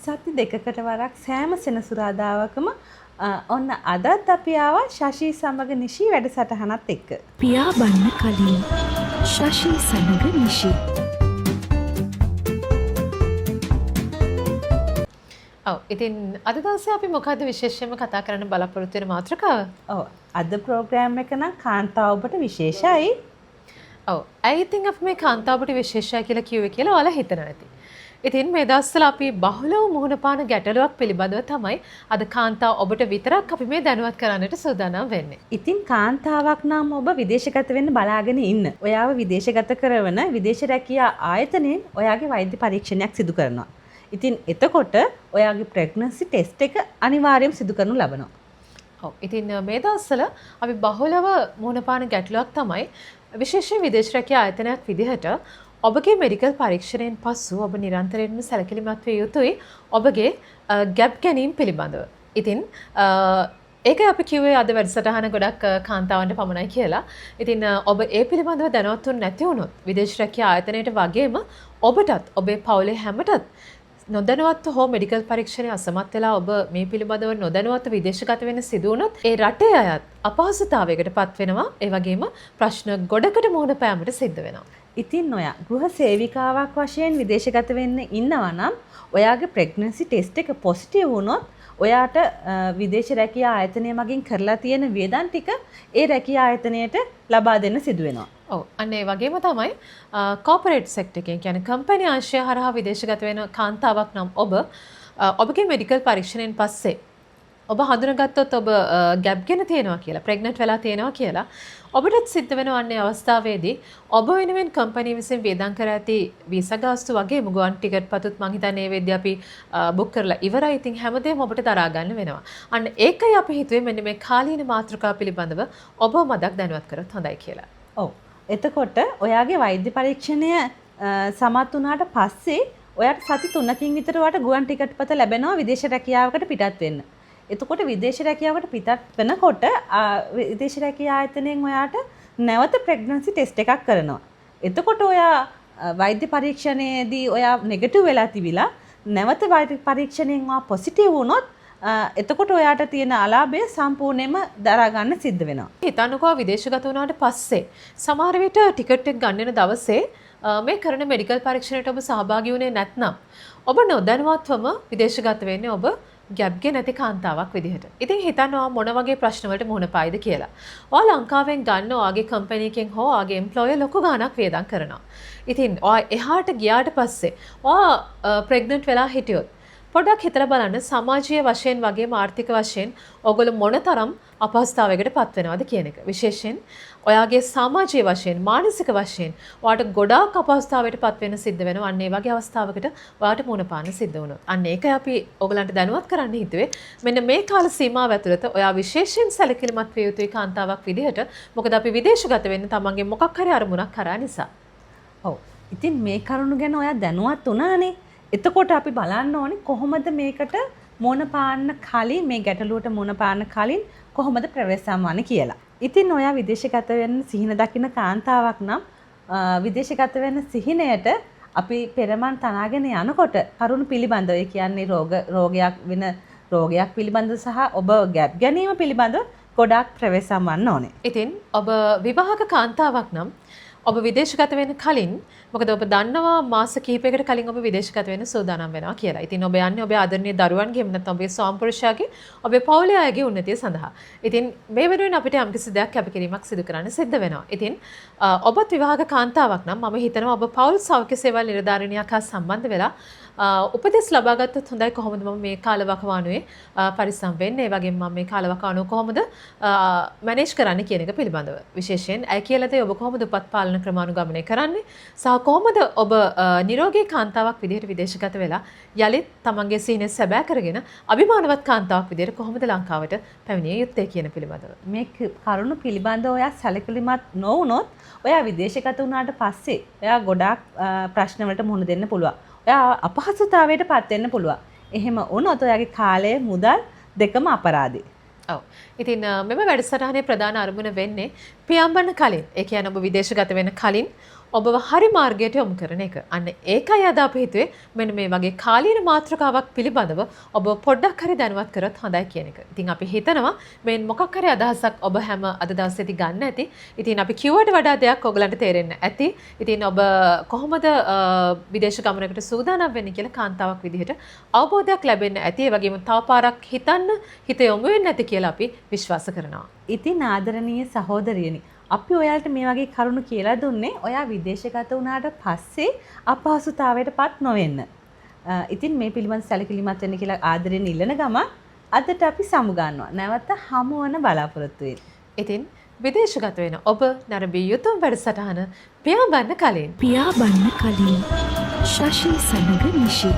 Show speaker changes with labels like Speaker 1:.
Speaker 1: සති දෙකකට වරක් සෑම සෙනසුරාදාවකම ඔන්න අදත් අපි ආවා ශෂී සමග නිෂි වැඩසටහනත් එක්ක.
Speaker 2: පියා බන්න කලින් ශෂී සමග නිෂි.
Speaker 3: ඉතින් අද දවසේ අපි මොකද්ද විශේෂයෙන්ම කතා කරන්න බලාපොරොත්තු වෙන මාතෘකාව?
Speaker 1: අද ප්‍රෝග්‍රෑම් එක නම් කාන්තාව ඔබට විශේෂයි.
Speaker 3: ඇයි ඉතින් අපි මේ කාන්තාව ඔබට විශේෂයි කියලා කිව්වේ කියලා ඔයාලා හිතනවා ඇති. ඉතින් මේ දවස්වල අපි බහුලව මුහුණ පාන ගැටලුවක් පිළිබඳව තමයි අද කාන්තාව ඔබට විතරක් අපි මේ දැනුවත් කරන්නට සූදානම් වෙන්නේ.
Speaker 1: ඉතින් කාන්තාවක් නම් ඔබ විදේශගත වෙන්න බලාගෙන ඉන්න. ඔයාව විදේශගත කරන විදේශ රැකියා ආයතනයෙන් ඔයාගේ වෛද්‍ය පරීක්ෂණයක් සිදු කරනවා. ඉතින් එතකොට ඔයාගේ ප්‍රෙග්නන්සි ටෙස්ට් එක අනිවාර්යයෙන් සිදු කරනු ලබනවා.
Speaker 3: ඉතින් මේ දවස්වල අපි බහුලව මුහුණ පාන ගැටලුවක් තමයි විශේෂ විදේශ රැකියා ආයතනයක් විදිහට ඔබගේ මෙඩිකල් පරීක්ෂණයෙන් පසු ඔබ නිරන්තරයෙන්ම සැලකිලිමත් විය යුතුයි ඔබගේ ගැප් ගැනීම පිළිබඳව. ඉතින් ඒක අපි කිව්වේ අද වැඩසටහන ගොඩක් කාන්තාවන්ට පමණයි කියලා. ඉතින් ඔබ ඒ පිළිබඳව දැනුවත් වුනේ නැති වුණොත් විදේශ රැකියා ආයතනයට වගේම ඔබටත් ඔබේ පවුලේ හැමටත් නොදැනුවත්ව හෝ මෙඩිකල් පරීක්ෂණය අසමත් වෙලා ඔබ මේ පිළිබඳව නොදැනුවත්ව විදේශගත වෙන්න සිදු වුණොත් ඒ රටේ අයත් අපහසුතාවයකට පත් වෙනවා. ඒ වගේම ප්‍රශ්න ගොඩකට මුහුණ පෑමට සිද්ධ වෙනවා.
Speaker 1: ඉතින් ඔයා ගෘහ සේවිකාවක් වශයෙන් විදේශගත වෙන්න ඉන්නවා නම් ඔයාගේ ප්‍රෙග්නන්සි ටෙස්ට් එක පොසිටිව් වුණොත් ඔයාට විදේශ රැකියා ආයතනය මගින් කරලා තියෙන වියදම් ටික ඒ රැකියා ආයතනයට ලබා දෙන්න සිදු වෙනවා.
Speaker 3: අන්න ඒ වගේම තමයි කෝපරේට් සෙක්ටර් එකෙන් කියන්නේ කම්පැනි අංශය හරහා විදේශගත වෙන කාන්තාවක් නම් ඔබගේ මෙඩිකල් පරීක්ෂණයෙන් පස්සේ ඔබ හඳුනගත්තොත් ඔබ ගැප් ගෙන තියෙනවා කියලා ප්‍රෙග්නන්ට් වෙලා තියෙනවා කියලා ඔබටත් සිද්ධ වෙනවා අන්නේ අවස්ථාවේදී ඔබ වෙනුවෙන් කම්පැනි විසින් වේදම් කර ඇති වීසා ගාස්තු වගේ මුගුවන් ටිකට් පතුත් මං හිතන්නේ මේ වෙද්දී අපි බුක් කරලා ඉවරයි. ඉතින් හැමදේම ඔබට දරා ගන්න වෙනවා. අන්න ඒකයි අපි හිතුවේ මෙන්න මේ කාලීන මාතෘකාව පිළිබඳව ඔබ මදක් දැනුවත් කරොත් හොඳයි කියලා.
Speaker 1: එතකොට ඔයාගේ වෛද්‍ය පරීක්ෂණය සමත් වුණාට පස්සේ ඔයාට සති 3කින් විතර ඔයාට ගුවන් ටිකට් පත ලැබෙනවා විදේශ රැකියාවකට පිටත් වෙන්න. එතකොට විදේශ රැකියාවකට පිටත් වෙනකොට විදේශ රැකියා ආයතනයෙන් ඔයාට නැවත ප්‍රෙග්නන්සි ටෙස්ට් එකක් කරනවා. එතකොට ඔයා වෛද්‍ය පරීක්ෂණයේදී ඔයා නෙගටිව් වෙලා තිබිලා නැවත වෛද්‍ය පරීක්ෂණයෙන් ඔයා පොසිටිව් වුණොත් එතකොට ඔයාට තියෙන අලාභය සම්පූර්ණයෙන්ම දරා ගන්න සිද්ධ වෙනවා.
Speaker 3: හිතන්නකෝ විදේශගත වුණාට පස්සේ සමහර විට ටිකට් එක ගන්න දවසේ මේ කරන මෙඩිකල් පරීක්ෂණයට ඔබ සහභාගී වුණේ නැත්නම් ඔබ නොදැනුවත්වම විදේශගත වෙන්නේ ඔබ ගැප්ගේ නැති කාන්තාවක් විදිහට. ඉතින් හිතනවා මොන වගේ ප්‍රශ්න වලට මුහුණ පායිද කියලා. ඔයා ලංකාවෙන් ගන්න ඔයාගේ කම්පැනි එකෙන් හෝ ඔයාගේ එම්ප්ලොයර් ලොකු ගාණක් වියදම් කරනවා. ඉතින් ඔයා එහාට ගියාට පස්සේ ඔයා ප්‍රෙග්නන්ට් වෙලා හිටියොත් පොඩ්ඩක් හිතලා බලන්න සමාජීය වශයෙන් වගේම ආර්ථික වශයෙන් ඔයගොල්ලෝ මොනතරම් අපහසුතාවයකට පත් වෙනවද කියන එක. විශේෂයෙන් ඔයාගේ සමාජීය වශයෙන් මානසික වශයෙන් ඔයාට ගොඩාක් අපහසුතාවයකට පත් වෙන සිද්ධ වෙනවා. අන්න ඒ වගේ අවස්ථාවකට ඔයාට මුහුණ පාන්න සිද්ධ වුණොත්. අන්න ඒකයි අපි ඔයගලන්ට දැනුවත් කරන්න හිතුවේ. මෙන්න මේ කාල සීමාව ඇතුළත ඔයා විශේෂයෙන් සැලකිලිමත් විය යුතුයි කාන්තාවක් විදිහට. මොකද අපි විදේශගත වෙන්නේ තමන්ගේ මොකක් හරි අරමුණක් කරා නිසා.
Speaker 1: ඉතින් මේ කරුණු ගැන ඔයා දැනුවත් වුණානේ. එතකොට අපි බලන්න ඕනේ කොහොමද මේකට මොන පාන්න කලින් මේ ගැටලුවට මොන පාන්න කලින් කොහොමද ප්‍රවේශම් වන්නේ කියලා. ඉතින් ඔයා විදේශගත වෙන්න සිහින දකින්න කාන්තාවක් නම් විදේශගත වෙන්න සිහිනයට අපි පෙරමන් තනාගෙන යනකොට කරුණු පිළිබඳව ඒ කියන්නේ රෝගයක් පිළිබඳව සහ ඔබ ගැප් ගැනීම පිළිබඳව ගොඩාක් ප්‍රවේශම් වන්න ඕනේ.
Speaker 3: ඉතින් ඔබ විවාහක කාන්තාවක් නම් ඔබ විදේශගත වෙන්න කලින් මොකද ඔබ දන්නවා මාස කිහිපයකට කලින් ඔබ විදේශගත වෙන්න සූදානම් වෙනවා කියලා. ඉතින් ඔබ යන්නේ ඔබේ ආදරණීය දරුවන්ගේ එහෙම නැත්නම් ඔබේ ස්වාමිපුරුෂයාගේ ඔබේ පවුලේ අයගේ උන්නතිය සඳහා. ඉතින් මේ වෙනුවෙන් අපිට යම්කිසි දෙයක් කැපකිරීමක් සිදු කරන්න සිද්ධ වෙනවා. ඉතින් ඔබත් විවාහක කාන්තාවක් නම් මම හිතනවා ඔබ පවුල් සෞඛ්‍ය සේවා නිලධාරිනියක් හා සම්බන්ධ වෙලා උපදෙස් ලබා ගත්තොත් හොඳයි කොහොමද මම මේ කාලවකවානුවේ පරිස්සම් වෙන්නේ. ඒ වගේම මම මේ කාලවකවානුව කොහොමද මැනේජ් කරන්න කියන එක පිළිබඳව. විශේෂයෙන් ඇයි කියලා තේ ඔබ කොහොමද උපත් පාලන ක්‍රමානුගමනය කරන්නේ සහ කොහොමද ඔබ නිරෝගී කාන්තාවක් විදිහට විදේශගත වෙලා යලිත් තමන්ගේ සීනය සැබෑ කරගෙන අභිමානවත් කාන්තාවක් විදිහට කොහොමද ලංකාවට පැමිණිය යුත්තේ කියන පිළිබඳව.
Speaker 1: මේ කරුණු පිළිබඳව ඔයා සැලකිලිමත් නොවුනොත් ඔයා විදේශගත වුණාට පස්සේ ඔයා ගොඩාක් ප්‍රශ්න වලට මුහුණ දෙන්න පුළුවන්. ඔයා අපහසුතාවයට පත් වෙන්න පුළුවන්. එහෙම වුණොත් ඔයාගේ කාලය මුදල් දෙකම අපරාධයි.
Speaker 3: ඉතින් මෙම වැඩසටහනේ ප්‍රධාන අරමුණ වෙන්නේ පියම්බන්න කලින් ඒ කියන්නේ ඔබ විදේශගත වෙන කලින් ඔබව හරි මාර්ගයට යොමු කරන එක. අන්න ඒකයි අද අපි හිතුවේ මෙන්න මේ වගේ කාලීන මාතෘකාවක් පිළිබඳව ඔබ පොඩ්ඩක් හරි දැනුවත් කරොත් හොඳයි කියන එක. ඉතින් අපි හිතනවා මේ මොකක් හරි අදහසක් ඔබ හැම අද දවසේදී ගන්න ඇති. ඉතින් අපි කිව්වට වඩා දෙයක් ඔයගලන්ට තේරෙන්න ඇති. ඉතින් ඔබ කොහොමද විදේශ ගමනකට සූදානම් වෙන්නේ කියලා කාන්තාවක් විදිහට අවබෝධයක් ලැබෙන්න ඇති. ඒ වගේම තව පාරක් හිතන්න හිත යොමු වෙන්න ඇති කියලා අපි විශ්වාස කරනවා.
Speaker 1: ඉතින් ආදරණීය සහෝදරියනි, අපි ඔයාලට මේ වගේ කරුණු කියලා දුන්නේ ඔයා විදේශගත වුණාට පස්සේ අපහසුතාවයට පත් නොවෙන්න. ඉතින් මේ පිළිබඳ සැලකිලිමත් වෙන්න කියලා ආදරෙන් ඉල්ලන ගම අදට අපි සමු ගන්නවා. නැවත හමු වන බලාපොරොත්තු වෙන්න.
Speaker 3: ඉතින් විදේශගත වෙන ඔබ නරඹිය යුතු වැඩසටහන පියාඹන්න කලින්
Speaker 2: පියාඹන්න කලින් ශෂි සමග නිශි